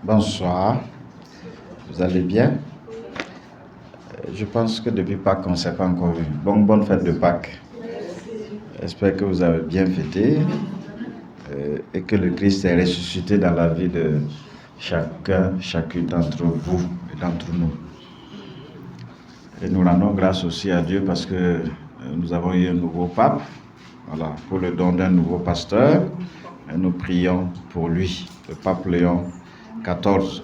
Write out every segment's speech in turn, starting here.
Bonsoir, vous allez bien? Je pense que depuis Pâques, on ne s'est pas encore vu. Bonne fête de Pâques. J'espère que vous avez bien fêté et que le Christ est ressuscité dans la vie de chacune d'entre vous et d'entre nous. Et nous rendons grâce aussi à Dieu parce que nous avons eu un nouveau pape, voilà, pour le don d'un nouveau pasteur. Et nous prions pour lui, le pape Léon XIV.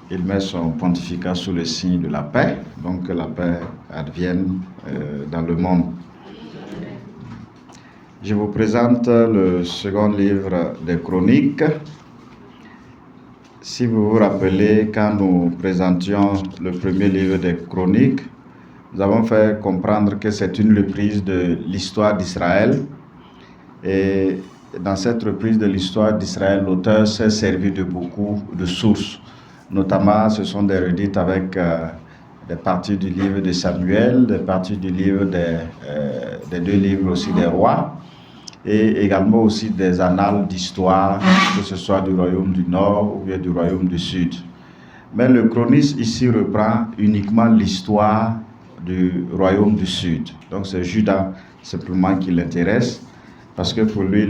Il met son pontificat sous le signe de la paix, donc que la paix advienne dans le monde. Je vous présente le second livre des Chroniques. Si vous vous rappelez, quand nous présentions le premier livre des Chroniques, nous avons fait comprendre que c'est une reprise de l'histoire d'Israël. Et dans cette reprise de l'histoire d'Israël, l'auteur s'est servi de beaucoup de sources. Notamment, ce sont des redites avec des parties du livre de Samuel, des parties du livre des deux livres aussi des rois, et également aussi des annales d'histoire, que ce soit du royaume du Nord ou bien du royaume du Sud. Mais le chroniste ici reprend uniquement l'histoire du royaume du Sud. Donc c'est Juda simplement qui l'intéresse, parce que pour lui,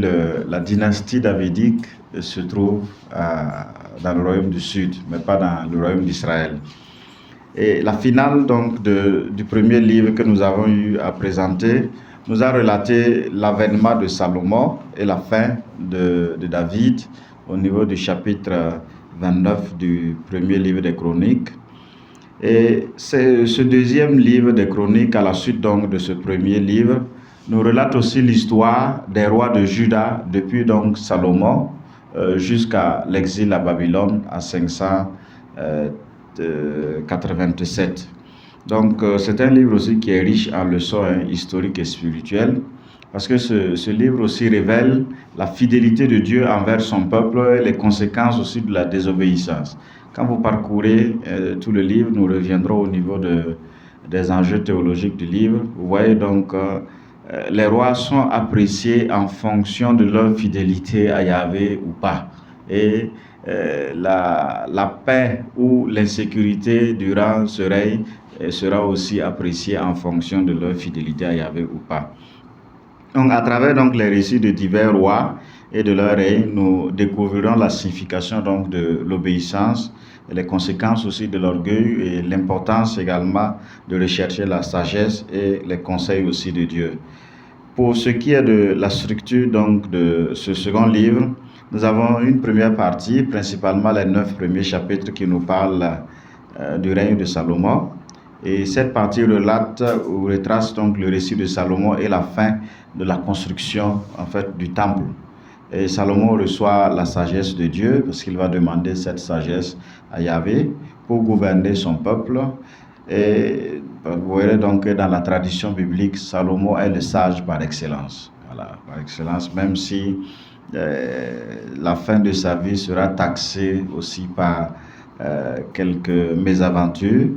la dynastie davidique se trouve dans le royaume du Sud, mais pas dans le royaume d'Israël. Et la finale donc du premier livre que nous avons eu à présenter nous a relaté l'avènement de Salomon et la fin de David au niveau du chapitre 29 du premier livre des Chroniques. Et ce deuxième livre des Chroniques, à la suite donc de ce premier livre, nous relate aussi l'histoire des rois de Juda depuis donc Salomon jusqu'à l'exil à Babylone en 587. Donc c'est un livre aussi qui est riche en leçons historiques et spirituelles, parce que ce livre aussi révèle la fidélité de Dieu envers son peuple et les conséquences aussi de la désobéissance. Quand vous parcourez tout le livre, nous reviendrons au niveau des enjeux théologiques du livre. Vous voyez donc les rois sont appréciés en fonction de leur fidélité à Yahvé ou pas. Et la paix ou l'insécurité durant ce règne sera aussi appréciée en fonction de leur fidélité à Yahvé ou pas. Donc, à travers donc, les récits de divers rois et de leur règne, nous découvrirons la signification donc, de l'obéissance, et les conséquences aussi de l'orgueil et l'importance également de rechercher la sagesse et les conseils aussi de Dieu. Pour ce qui est de la structure donc, de ce second livre, nous avons une première partie, principalement les 9 premiers chapitres qui nous parlent du règne de Salomon. Et cette partie relate ou retrace donc le récit de Salomon et la fin de la construction en fait du temple. Et Salomon reçoit la sagesse de Dieu parce qu'il va demander cette sagesse à Yahvé pour gouverner son peuple. Et vous verrez donc que dans la tradition biblique, Salomon est le sage par excellence. Voilà, par excellence, même si la fin de sa vie sera taxée aussi par quelques mésaventures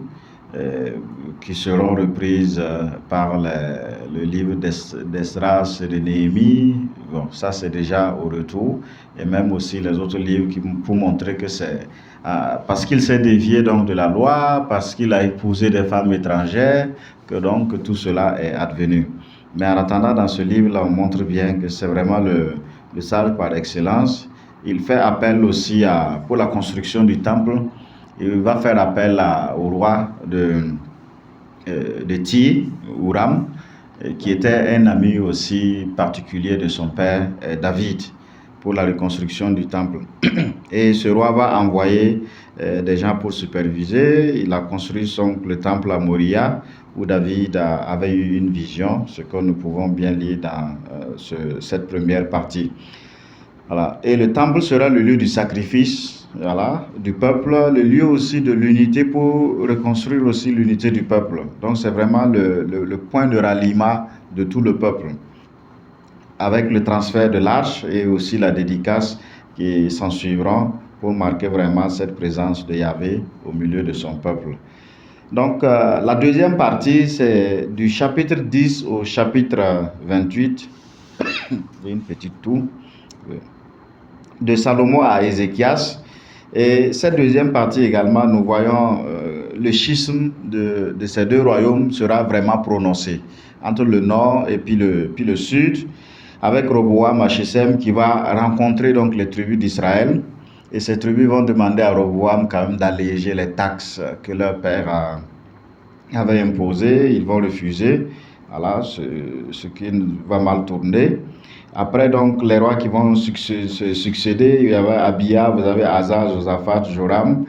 qui seront reprises par le livre d'Esdras et de Néhémie. Bon, ça c'est déjà au retour, et même aussi les autres livres pour montrer que c'est parce qu'il s'est dévié donc de la loi, parce qu'il a épousé des femmes étrangères, que donc tout cela est advenu. Mais en attendant, dans ce livre-là, on montre bien que c'est vraiment le sage par excellence. Il fait appel aussi pour la construction du temple. Il va faire appel au roi de Tyr, Huram, qui était un ami aussi particulier de son père David, pour la reconstruction du temple. Et ce roi va envoyer des gens pour superviser. Il a construit le temple à Moria, où David avait eu une vision, ce que nous pouvons bien lire dans cette première partie. Voilà. Et le temple sera le lieu du sacrifice, voilà, du peuple, le lieu aussi de l'unité pour reconstruire aussi l'unité du peuple. Donc c'est vraiment le point de ralliement de tout le peuple, avec le transfert de l'arche et aussi la dédicace qui s'en suivront pour marquer vraiment cette présence de Yahvé au milieu de son peuple. Donc la deuxième partie, c'est du chapitre 10 au chapitre 28. Une petite toux. de Salomon à Ézéchias. Et cette deuxième partie également, nous voyons le schisme de ces deux royaumes sera vraiment prononcé entre le nord et puis le sud, avec Roboam Hachem qui va rencontrer donc les tribus d'Israël. Et ces tribus vont demander à Roboam quand même d'alléger les taxes que leur père avait imposées. Ils vont refuser. Voilà, ce qui va mal tourner. Après, donc, les rois qui vont se succéder, il y avait Abia, vous avez Asa, Josaphat, Joram,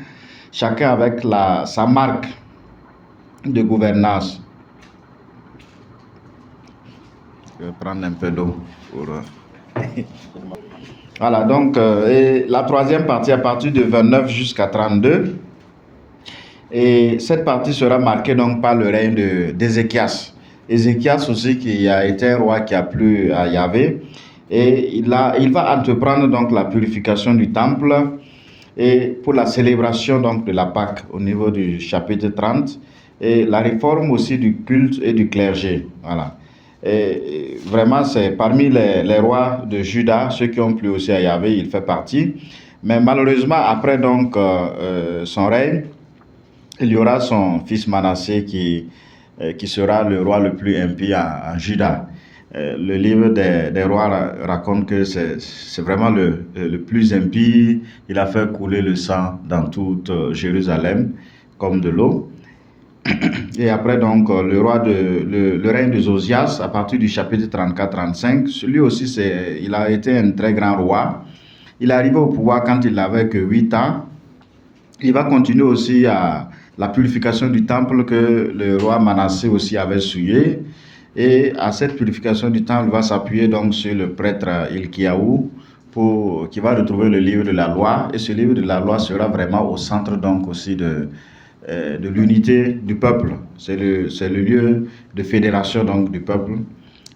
chacun avec sa marque de gouvernance. Je vais prendre un peu d'eau pour... Voilà, donc, et la troisième partie à partir de 29 jusqu'à 32. Et cette partie sera marquée donc par le règne d'Ézéchias. Ézéchias aussi qui a été un roi qui a plu à Yahvé. Et il va entreprendre donc la purification du temple et pour la célébration donc de la Pâque au niveau du chapitre 30 et la réforme aussi du culte et du clergé. Voilà. Et vraiment, c'est parmi les rois de Juda, ceux qui ont plu aussi à Yahvé, il fait partie. Mais malheureusement, après donc son règne, il y aura son fils Manassé qui sera le roi le plus impie en Juda. Le livre des rois raconte que c'est vraiment le plus impie. Il a fait couler le sang dans toute Jérusalem comme de l'eau. Et après donc le règne de Josias à partir du chapitre 34-35, lui aussi il a été un très grand roi. Il est arrivé au pouvoir quand il n'avait que 8 ans. Il va continuer aussi à la purification du temple que le roi Manassé aussi avait souillé. Et à cette purification du temple, il va s'appuyer donc sur le prêtre Ilkiaou qui va retrouver le livre de la loi. Et ce livre de la loi sera vraiment au centre donc aussi de l'unité du peuple. C'est le lieu de fédération donc du peuple.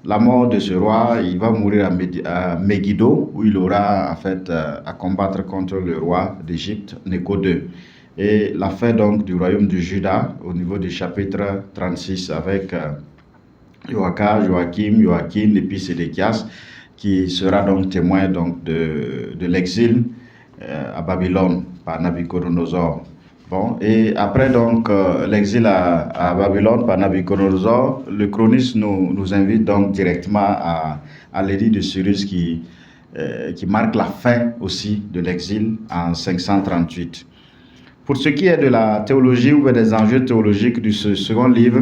La mort de ce roi, il va mourir à Megiddo, où il aura en fait à combattre contre le roi d'Égypte, Nécho II. Et la fin donc du royaume de Juda au niveau du chapitre 36 avec Joachim, Joachim et puis Sédéchias, qui sera donc témoin donc de l'exil à Babylone par Nabuchodonosor. Bon, et après donc l'exil à Babylone par Nabuchodonosor, le chroniste nous invite donc directement à l'édit de Cyrus qui marque la fin aussi de l'exil en 538. Pour ce qui est de la théologie ou des enjeux théologiques de ce second livre,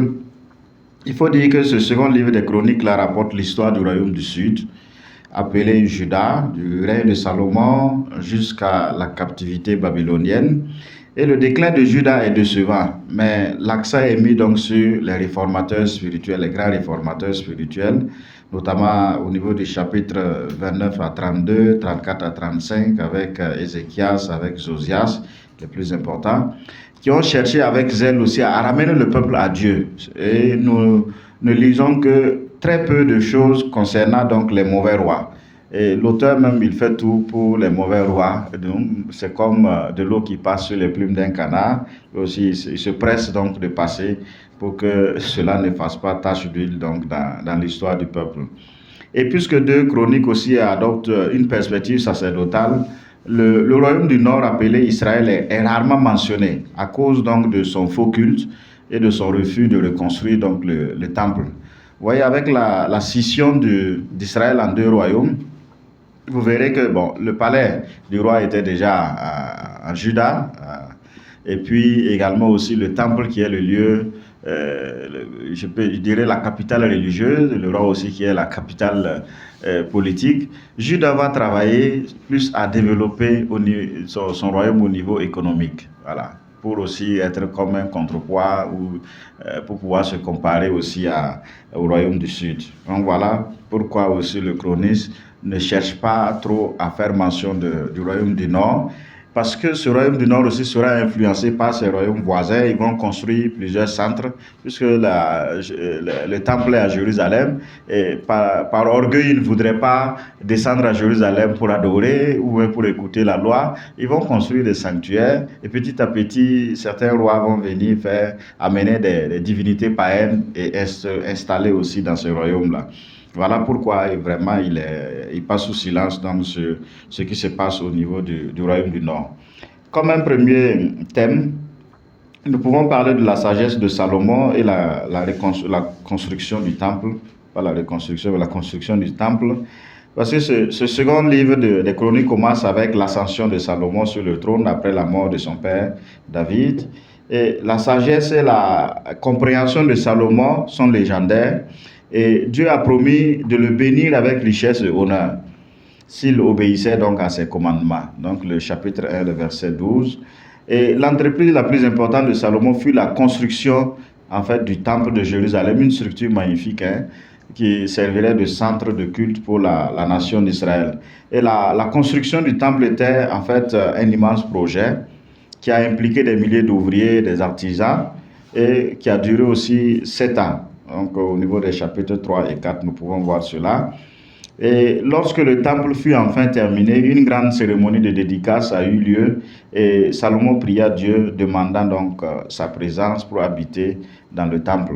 il faut dire que ce second livre des Chroniques là rapporte l'histoire du royaume du Sud, appelé Juda, du règne de Salomon jusqu'à la captivité babylonienne. Et le déclin de Juda est décevant, mais l'accent est mis donc sur les réformateurs spirituels, les grands réformateurs spirituels, notamment au niveau des chapitres 29 à 32, 34 à 35, avec Ézéchias, avec Josias, les plus importants, qui ont cherché avec zèle aussi à ramener le peuple à Dieu. Et nous ne lisons que très peu de choses concernant donc les mauvais rois. Et l'auteur même, il fait tout pour les mauvais rois. Donc, c'est comme de l'eau qui passe sur les plumes d'un canard. Et aussi, il se presse donc de passer pour que cela ne fasse pas tache d'huile donc dans l'histoire du peuple. Et puisque 2 Chroniques aussi adoptent une perspective sacerdotale, le royaume du Nord appelé Israël est rarement mentionné à cause donc de son faux culte et de son refus de reconstruire donc le temple. Vous voyez, avec la scission d'Israël en 2 royaumes, vous verrez que bon, le palais du roi était déjà en Juda, et puis également aussi le temple qui est le lieu, je dirais la capitale religieuse, le roi aussi qui est la capitale politique. Juda va travailler plus à développer son royaume au niveau économique, voilà, pour aussi être comme un contrepoids ou pour pouvoir se comparer aussi au royaume du Sud. Donc voilà pourquoi aussi le chroniste ne cherche pas trop à faire mention du royaume du Nord, parce que ce royaume du Nord aussi sera influencé par ces royaumes voisins. Ils vont construire plusieurs centres, puisque le temple est à Jérusalem, et par orgueil, ils ne voudraient pas descendre à Jérusalem pour adorer ou pour écouter la loi. Ils vont construire des sanctuaires, et petit à petit, certains rois vont venir amener des divinités païennes et installer aussi dans ce royaume-là. Voilà pourquoi vraiment il passe sous silence dans ce qui se passe au niveau du royaume du Nord. Comme un premier thème, nous pouvons parler de la sagesse de Salomon et la construction du temple, pas la reconstruction, mais la construction du temple. Parce que ce second livre des Chroniques commence avec l'ascension de Salomon sur le trône après la mort de son père David. Et la sagesse et la compréhension de Salomon sont légendaires. Et Dieu a promis de le bénir avec richesse et honneur s'il obéissait donc à ses commandements. Donc le chapitre 1, le verset 12. Et l'entreprise la plus importante de Salomon fut la construction en fait du temple de Jérusalem, une structure magnifique qui servirait de centre de culte pour la nation d'Israël. Et la construction du temple était en fait un immense projet qui a impliqué des milliers d'ouvriers, des artisans et qui a duré aussi 7 ans. Donc au niveau des chapitres 3 et 4, nous pouvons voir cela. Et lorsque le temple fut enfin terminé, une grande cérémonie de dédicace a eu lieu et Salomon pria Dieu demandant donc sa présence pour habiter dans le temple.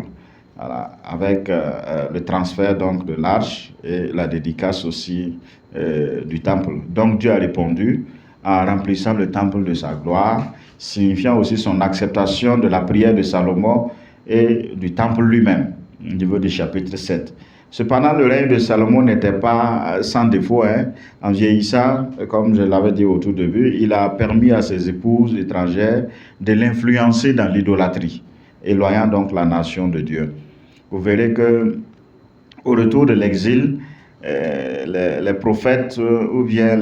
Voilà, avec le transfert donc de l'arche et la dédicace aussi du temple. Donc Dieu a répondu en remplissant le temple de sa gloire, signifiant aussi son acceptation de la prière de Salomon et du temple lui-même, au niveau du chapitre 7. Cependant, le règne de Salomon n'était pas sans défaut. En vieillissant, comme je l'avais dit au tout début, il a permis à ses épouses étrangères de l'influencer dans l'idolâtrie, éloignant donc la nation de Dieu. Vous verrez que au retour de l'exil, les prophètes ou bien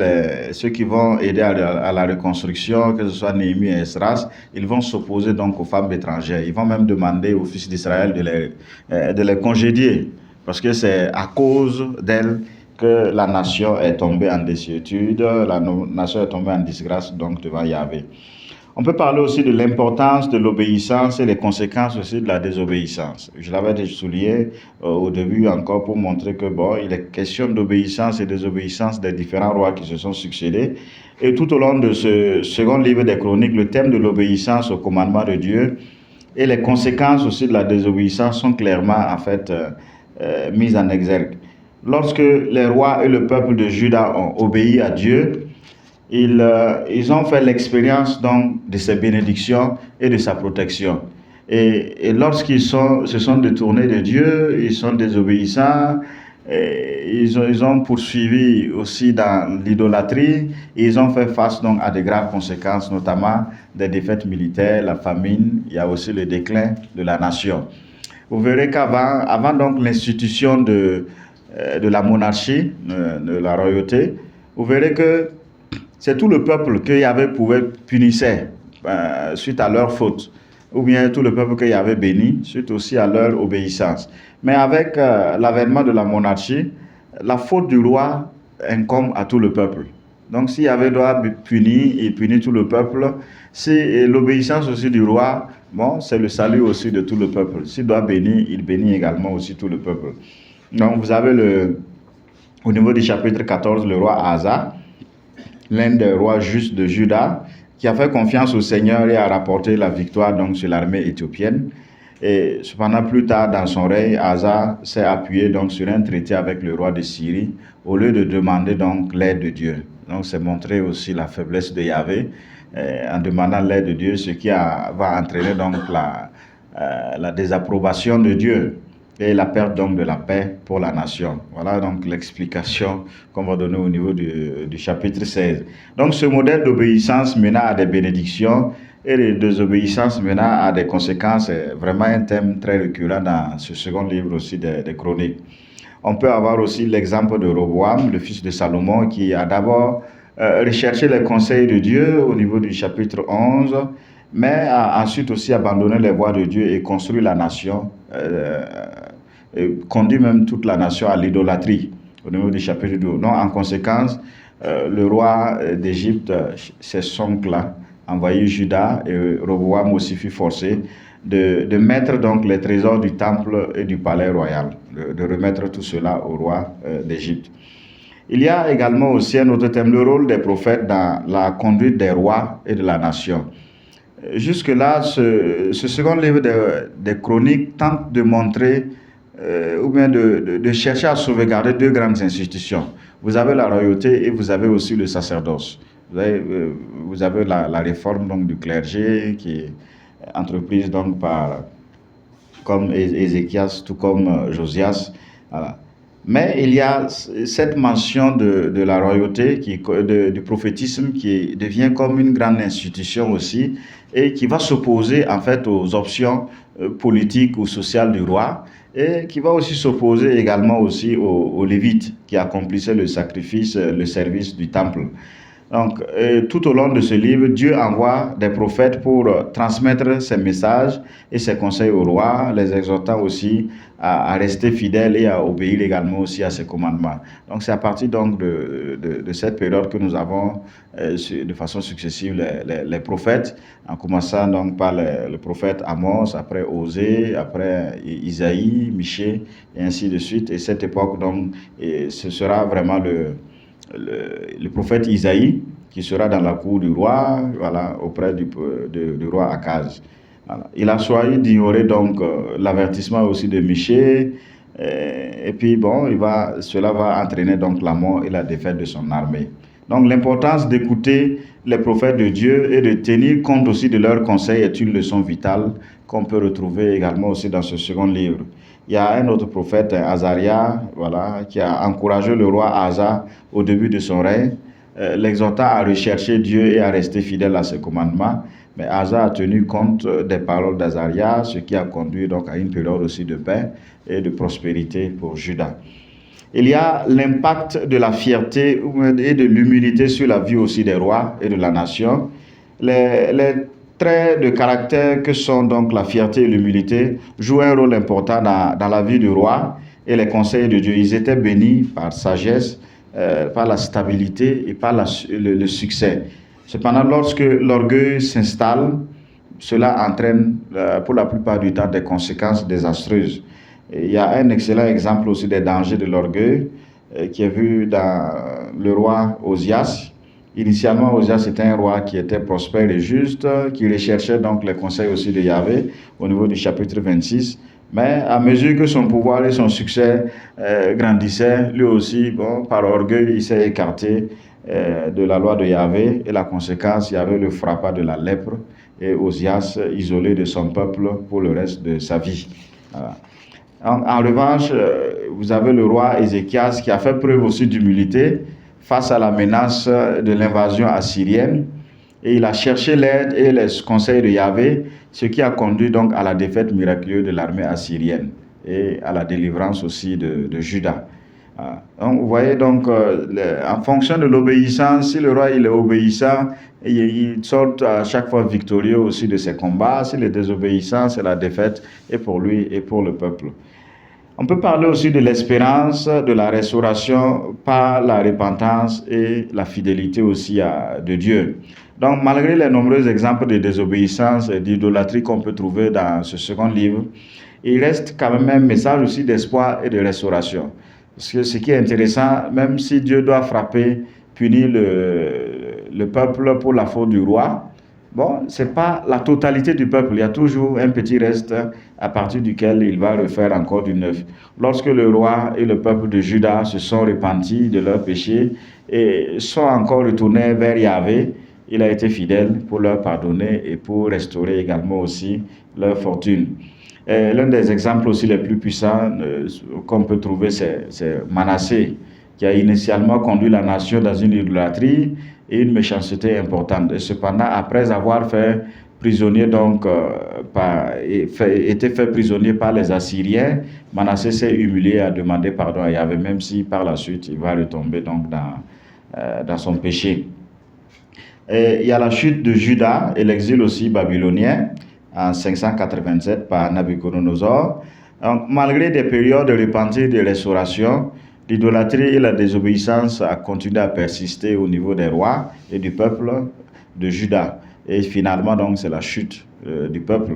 ceux qui vont aider à la reconstruction, que ce soit Néhémie et Esdras, ils vont s'opposer donc aux femmes étrangères. Ils vont même demander aux fils d'Israël de les congédier, parce que c'est à cause d'elles que la nation est tombée en désuétude, la nation est tombée en disgrâce donc devant Yahvé. On peut parler aussi de l'importance de l'obéissance et les conséquences aussi de la désobéissance. Je l'avais déjà souligné au début encore pour montrer que il est question d'obéissance et désobéissance des différents rois qui se sont succédés. Et tout au long de ce second livre des Chroniques, le thème de l'obéissance au commandement de Dieu et les conséquences aussi de la désobéissance sont clairement en fait mises en exergue. Lorsque les rois et le peuple de Juda ont obéi à Dieu, ils ont fait l'expérience donc de ses bénédictions et de sa protection. Et lorsqu'ils se sont détournés de Dieu, ils sont désobéissants, ils ont poursuivi aussi dans l'idolâtrie, et ils ont fait face donc à de graves conséquences, notamment des défaites militaires, la famine, il y a aussi le déclin de la nation. Vous verrez avant donc l'institution de la monarchie, de la royauté, vous verrez que c'est tout le peuple que Yahvé pouvait punir suite à leur faute, ou bien tout le peuple que Yahvé béni suite aussi à leur obéissance. Mais avec l'avènement de la monarchie, la faute du roi incombe à tout le peuple. Donc si Yahvé doit punir, il punit tout le peuple. Si l'obéissance aussi du roi, c'est le salut aussi de tout le peuple. S'il doit bénir, il bénit également aussi tout le peuple. Donc vous avez au niveau du chapitre 14, le roi Asa, l'un des rois justes de Juda, qui a fait confiance au Seigneur et a rapporté la victoire donc sur l'armée éthiopienne. Et cependant, plus tard dans son règne, Asa s'est appuyé donc sur un traité avec le roi de Syrie au lieu de demander donc l'aide de Dieu. Donc c'est montrer aussi la faiblesse de Yahvé en demandant l'aide de Dieu, ce qui va entraîner donc la désapprobation de Dieu et la perte donc de la paix pour la nation. Voilà donc l'explication qu'on va donner au niveau du chapitre 16. Donc ce modèle d'obéissance menant à des bénédictions et de désobéissance menant à des conséquences est vraiment un thème très récurrent dans ce second livre aussi des Chroniques. On peut avoir aussi l'exemple de Roboam, le fils de Salomon, qui a d'abord recherché les conseils de Dieu au niveau du chapitre 11, mais a ensuite aussi abandonné les voies de Dieu et construit la nation, conduit même toute la nation à l'idolâtrie au niveau du chapitre 12. Donc en conséquence, le roi d'Égypte, ses oncles, a envahi Juda et Roboam aussi fut forcé de mettre donc les trésors du temple et du palais royal, de remettre tout cela au roi d'Égypte. Il y a également aussi un autre thème, le rôle des prophètes dans la conduite des rois et de la nation. Jusque-là, ce second livre des Chroniques tente de montrer ou bien de chercher à sauvegarder deux grandes institutions. Vous avez la royauté et vous avez aussi le sacerdoce. Vous avez la réforme donc, du clergé qui est entreprise donc, comme Ézéchias, tout comme Josias. Voilà. Mais il y a cette mention de la royauté, du prophétisme qui devient comme une grande institution aussi et qui va s'opposer en fait aux options politiques ou sociales du roi et qui va aussi s'opposer également aussi aux Lévites qui accomplissaient le sacrifice, le service du temple. Donc, tout au long de ce livre, Dieu envoie des prophètes pour transmettre ses messages et ses conseils au roi, les exhortant aussi à rester fidèles et à obéir également aussi à ses commandements. Donc, c'est à partir donc de cette période que nous avons de façon successive les prophètes, en commençant donc par le prophète Amos, après Osée, après Isaïe, Michée, et ainsi de suite. Et cette époque, donc, ce sera vraiment le prophète Isaïe qui sera dans la cour du roi, voilà, auprès du roi Akaz. Voilà. Il a choisi d'ignorer donc l'avertissement aussi de Michée, et puis bon, cela va entraîner donc la mort et la défaite de son armée. Donc l'importance d'écouter les prophètes de Dieu et de tenir compte aussi de leurs conseils est une leçon vitale qu'on peut retrouver également aussi dans ce second livre. Il y a un autre prophète, Azaria, voilà, qui a encouragé le roi Asa au début de son règne, l'exhortant à rechercher Dieu et à rester fidèle à ses commandements. Mais Asa a tenu compte des paroles d'Azaria, ce qui a conduit donc à une période aussi de paix et de prospérité pour Juda. Il y a l'impact de la fierté et de l'humilité sur la vie aussi des rois et de la nation. Les traits de caractère que sont donc la fierté et l'humilité jouent un rôle important dans la vie du roi et les conseils de Dieu. Ils étaient bénis par sagesse, par la stabilité et par le succès. Cependant, lorsque l'orgueil s'installe, cela entraîne pour la plupart du temps des conséquences désastreuses. Et il y a un excellent exemple aussi des dangers de l'orgueil qui est vu dans le roi Osias. Initialement, Osias était un roi qui était prospère et juste, qui recherchait donc les conseils aussi de Yahvé au niveau du chapitre 26. Mais à mesure que son pouvoir et son succès grandissaient, lui aussi, bon, par orgueil, il s'est écarté de la loi de Yahvé. Et la conséquence, Yahvé le frappa de la lèpre et Osias isolé de son peuple pour le reste de sa vie. Voilà. En revanche, vous avez le roi Ézéchias qui a fait preuve aussi d'humilité face à la menace de l'invasion assyrienne. Et il a cherché l'aide et les conseils de Yahvé, ce qui a conduit donc à la défaite miraculeuse de l'armée assyrienne et à la délivrance aussi de Juda. Donc, vous voyez donc, en fonction de l'obéissance, si le roi il est obéissant, il sort à chaque fois victorieux aussi de ses combats. S'il est désobéissant, c'est la défaite et pour lui et pour le peuple. On peut parler aussi de l'espérance, de la restauration par la repentance et la fidélité aussi de Dieu. Donc, malgré les nombreux exemples de désobéissance et d'idolâtrie qu'on peut trouver dans ce second livre, il reste quand même un message aussi d'espoir et de restauration. Parce que ce qui est intéressant, même si Dieu doit frapper, punir le peuple pour la faute du roi, bon, ce n'est pas la totalité du peuple. Il y a toujours un petit reste à partir duquel il va refaire encore du neuf. Lorsque le roi et le peuple de Juda se sont repentis de leurs péchés et sont encore retournés vers Yahvé, il a été fidèle pour leur pardonner et pour restaurer également aussi leur fortune. L'un des exemples aussi les plus puissants qu'on peut trouver, c'est Manassé, qui a initialement conduit la nation dans une idolâtrie et une méchanceté importante. Et cependant, après avoir fait prisonnier été fait prisonnier par les Assyriens, Manassé s'est humilié et a demandé pardon à Yahvé, même si par la suite il va retomber donc dans son péché. Et il y a la chute de Juda et l'exil aussi babylonien en 587 par Nabuchodonosor. Donc, malgré des périodes de repentir et de restauration, l'idolâtrie et la désobéissance a continué à persister au niveau des rois et du peuple de Juda. Et finalement, donc, c'est la chute du peuple.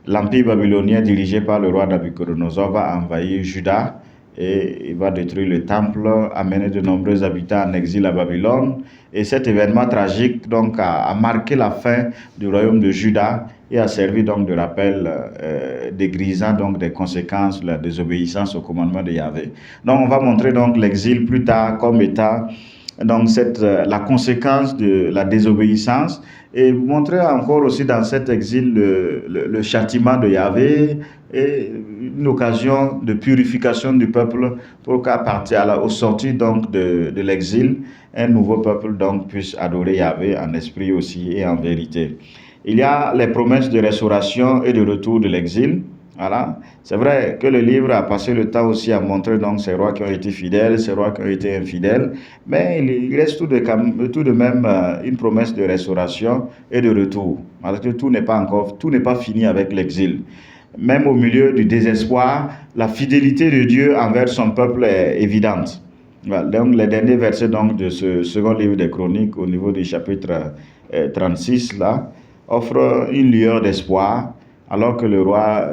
L'empire babylonien dirigé par le roi Nabuchodonosor va envahir Juda et il va détruire le temple, amener de nombreux habitants en exil à Babylone. Et cet événement tragique donc, a marqué la fin du royaume de Juda et a servi donc de rappel dégrisant donc des conséquences de la désobéissance au commandement de Yahvé. Donc on va montrer donc l'exil plus tard comme état donc la conséquence de la désobéissance et vous montrer encore aussi dans cet exil le châtiment de Yahvé et une occasion de purification du peuple pour qu'à partir au sortir donc de l'exil, un nouveau peuple donc puisse adorer Yahvé en esprit aussi et en vérité. Il y a les promesses de restauration et de retour de l'exil. Voilà. C'est vrai que le livre a passé le temps aussi à montrer donc ces rois qui ont été fidèles, ces rois qui ont été infidèles, mais il reste tout de même une promesse de restauration et de retour. Parce que tout n'est pas fini avec l'exil. Même au milieu du désespoir, la fidélité de Dieu envers son peuple est évidente. Voilà. Donc les derniers versets donc, de ce second livre des Chroniques, au niveau du chapitre 36, là, offrent une lueur d'espoir, alors que le roi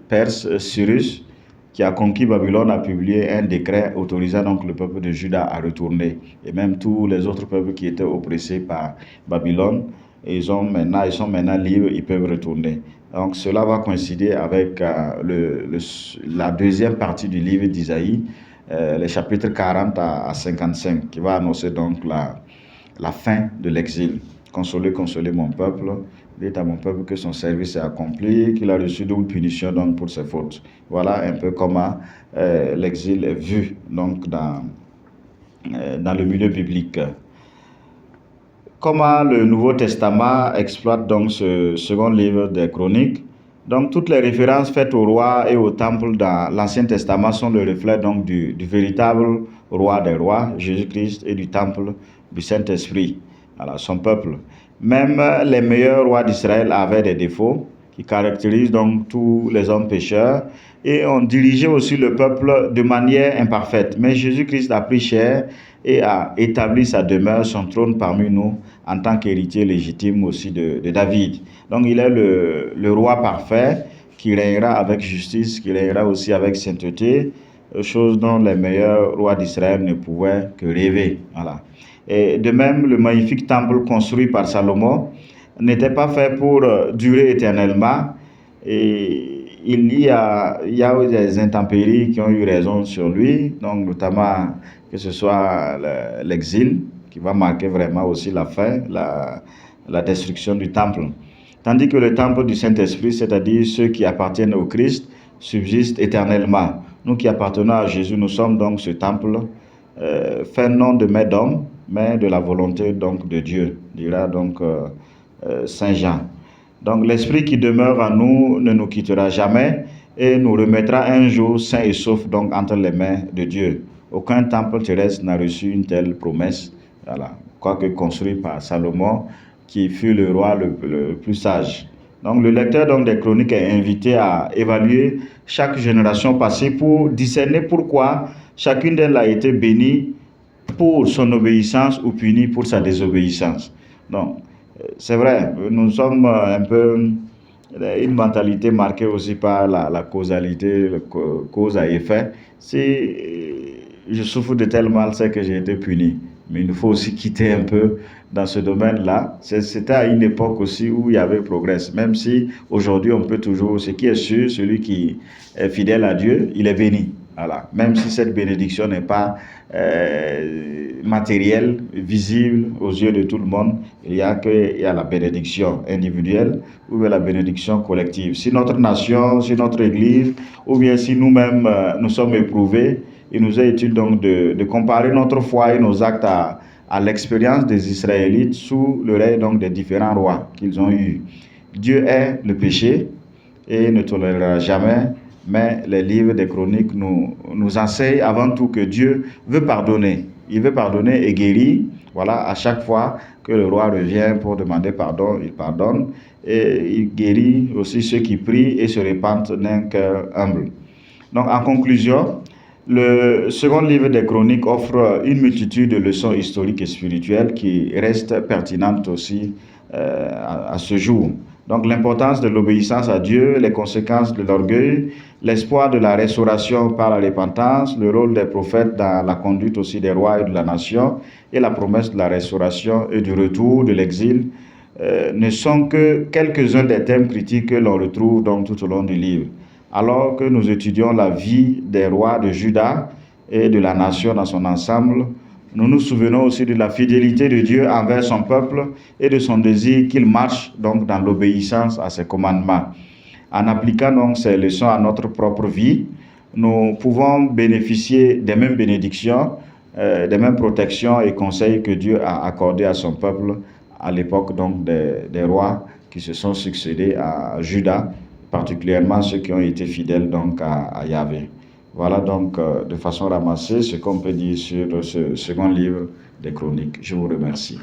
perse Cyrus, qui a conquis Babylone, a publié un décret autorisant donc le peuple de Juda à retourner. Et même tous les autres peuples qui étaient oppressés par Babylone, ils sont maintenant libres, ils peuvent retourner. Donc cela va coïncider avec la deuxième partie du livre d'Isaïe, les chapitres 40 à 55, qui va annoncer donc la fin de l'exil. Consolez, consolez mon peuple. Dites à mon peuple que son service est accompli, qu'il a reçu double punition donc, pour ses fautes. Voilà un peu comment l'exil est vu donc, dans le milieu biblique. Comment le Nouveau Testament exploite donc ce second livre des Chroniques. Donc toutes les références faites au roi et au temple dans l'Ancien Testament sont le reflet donc, du véritable roi des rois, Jésus-Christ, et du temple du Saint-Esprit, alors son peuple. Même les meilleurs rois d'Israël avaient des défauts qui caractérisent donc tous les hommes pécheurs et ont dirigé aussi le peuple de manière imparfaite. Mais Jésus-Christ a pris chair et a établi sa demeure, son trône parmi nous en tant qu'héritier légitime aussi de David. Donc il est le roi parfait qui régnera avec justice, qui régnera aussi avec sainteté, chose dont les meilleurs rois d'Israël ne pouvaient que rêver. Voilà. Et de même, le magnifique temple construit par Salomon n'était pas fait pour durer éternellement. Et il y a des intempéries qui ont eu raison sur lui, donc notamment que ce soit l'exil, qui va marquer vraiment aussi la fin, la destruction du temple. Tandis que le temple du Saint-Esprit, c'est-à-dire ceux qui appartiennent au Christ, subsistent éternellement. Nous qui appartenons à Jésus, nous sommes donc ce temple, fait non de main d'homme, mais de la volonté donc de Dieu, dira donc Saint Jean. Donc l'Esprit qui demeure en nous ne nous quittera jamais et nous remettra un jour sain et sauf donc entre les mains de Dieu. Aucun temple terrestre n'a reçu une telle promesse, voilà, quoique construit par Salomon, qui fut le roi le plus sage. Donc le lecteur donc, des Chroniques est invité à évaluer chaque génération passée pour discerner pourquoi chacune d'elles a été bénie pour son obéissance ou puni pour sa désobéissance. Donc, c'est vrai, nous sommes un peu une mentalité marquée aussi par la causalité, cause à effet. Si je souffre de tel mal, c'est que j'ai été puni. Mais il nous faut aussi quitter un peu dans ce domaine-là. C'était à une époque aussi où il y avait progrès. Même si aujourd'hui on peut toujours, ce qui est sûr, celui qui est fidèle à Dieu, il est béni. Voilà. Même si cette bénédiction n'est pas matérielle, visible aux yeux de tout le monde, il y a la bénédiction individuelle ou bien la bénédiction collective. Si notre nation, si notre Église, ou bien si nous-mêmes nous sommes éprouvés, il nous est utile donc de comparer notre foi et nos actes à l'expérience des Israélites sous le règne donc des différents rois qu'ils ont eus. Dieu est le péché et ne tolérera jamais. Mais les livres des Chroniques nous enseignent avant tout que Dieu veut pardonner. Il veut pardonner et guérir. Voilà, à chaque fois que le roi revient pour demander pardon, il pardonne. Et il guérit aussi ceux qui prient et se répandent d'un cœur humble. Donc, en conclusion, le second livre des Chroniques offre une multitude de leçons historiques et spirituelles qui restent pertinentes aussi à ce jour. Donc l'importance de l'obéissance à Dieu, les conséquences de l'orgueil, l'espoir de la restauration par la repentance, le rôle des prophètes dans la conduite aussi des rois et de la nation, et la promesse de la restauration et du retour de l'exil ne sont que quelques-uns des thèmes critiques que l'on retrouve donc tout au long du livre. Alors que nous étudions la vie des rois de Juda et de la nation dans son ensemble, nous nous souvenons aussi de la fidélité de Dieu envers son peuple et de son désir qu'il marche donc dans l'obéissance à ses commandements. En appliquant donc ces leçons à notre propre vie, nous pouvons bénéficier des mêmes bénédictions, des mêmes protections et conseils que Dieu a accordés à son peuple à l'époque donc des rois qui se sont succédés à Juda, particulièrement ceux qui ont été fidèles donc à Yahvé. Voilà donc de façon ramassée ce qu'on peut dire sur ce second livre des Chroniques. Je vous remercie.